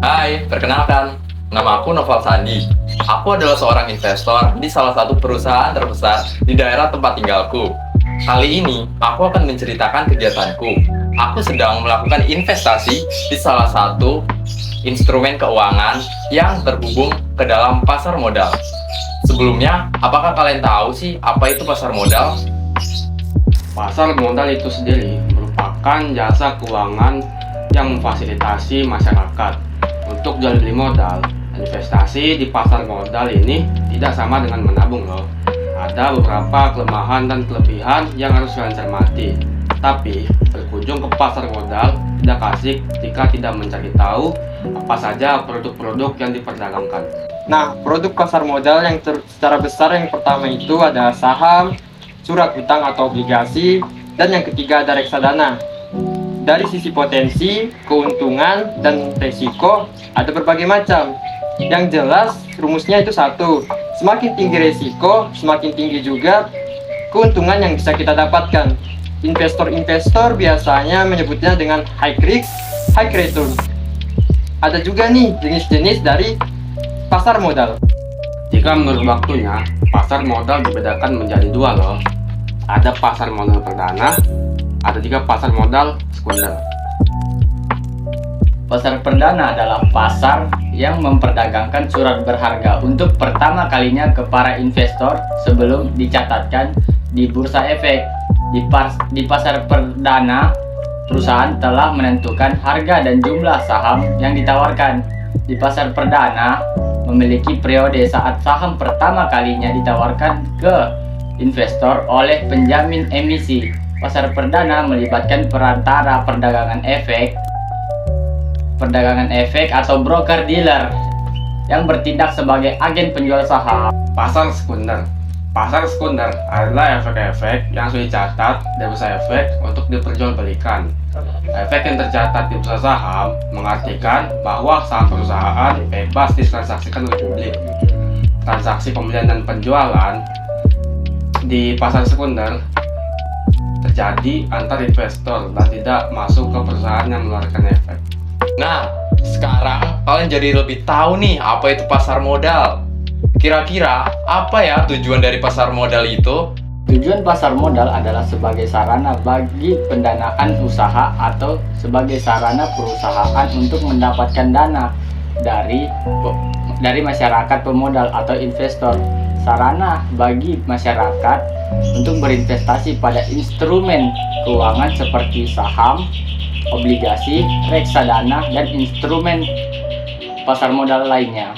Hai, perkenalkan, nama aku Noval Sandi. Aku adalah seorang investor di salah satu perusahaan terbesar di daerah tempat tinggalku. Kali ini, aku akan menceritakan kegiatanku. Aku sedang melakukan investasi di salah satu instrumen keuangan yang terhubung ke dalam pasar modal. Sebelumnya, apakah kalian tahu sih apa itu pasar modal? Pasar modal itu sendiri merupakan jasa keuangan yang memfasilitasi masyarakat untuk jual beli modal. Investasi di pasar modal ini tidak sama dengan menabung loh. Ada beberapa kelemahan dan kelebihan yang harus kalian cermati. Tapi berkunjung ke pasar modal tidak asik jika tidak mencari tahu apa saja produk-produk yang diperdagangkan. Nah, produk pasar modal yang secara besar yang pertama itu ada saham, surat utang atau obligasi, dan yang ketiga ada reksadana. Dari sisi potensi, keuntungan, dan resiko ada berbagai macam. Yang jelas rumusnya itu satu, semakin tinggi resiko, semakin tinggi juga keuntungan yang bisa kita dapatkan. Investor-investor biasanya menyebutnya dengan high risk, high return. Ada juga nih jenis-jenis dari pasar modal. Jika menurut waktunya, pasar modal dibedakan menjadi dua loh. Ada pasar modal perdana, ada juga pasar modal sekunder. Pasar perdana adalah pasar yang memperdagangkan surat berharga untuk pertama kalinya ke para investor sebelum dicatatkan di bursa efek. Di pasar perdana, perusahaan telah menentukan harga dan jumlah saham yang ditawarkan. Di pasar perdana memiliki periode saat saham pertama kalinya ditawarkan ke investor oleh penjamin emisi. Pasar perdana melibatkan perantara perdagangan efek atau broker dealer yang bertindak sebagai agen penjual saham. Pasar sekunder. Pasar sekunder adalah efek-efek yang sudah dicatat di bursa efek untuk diperjualbelikan. Efek yang tercatat di bursa saham mengartikan bahwa saham perusahaan bebas ditransaksikan oleh publik. Transaksi pembelian dan penjualan di pasar sekunder terjadi antar investor dan tidak masuk ke perusahaan yang mengeluarkan efek. Nah, sekarang kalian jadi lebih tahu nih apa itu pasar modal. Kira-kira apa ya tujuan dari pasar modal itu? Tujuan pasar modal adalah sebagai sarana bagi pendanaan usaha atau sebagai sarana perusahaan untuk mendapatkan dana dari masyarakat pemodal atau investor. Sarana bagi masyarakat untuk berinvestasi pada instrumen keuangan seperti saham, obligasi, reksadana, dan instrumen pasar modal lainnya.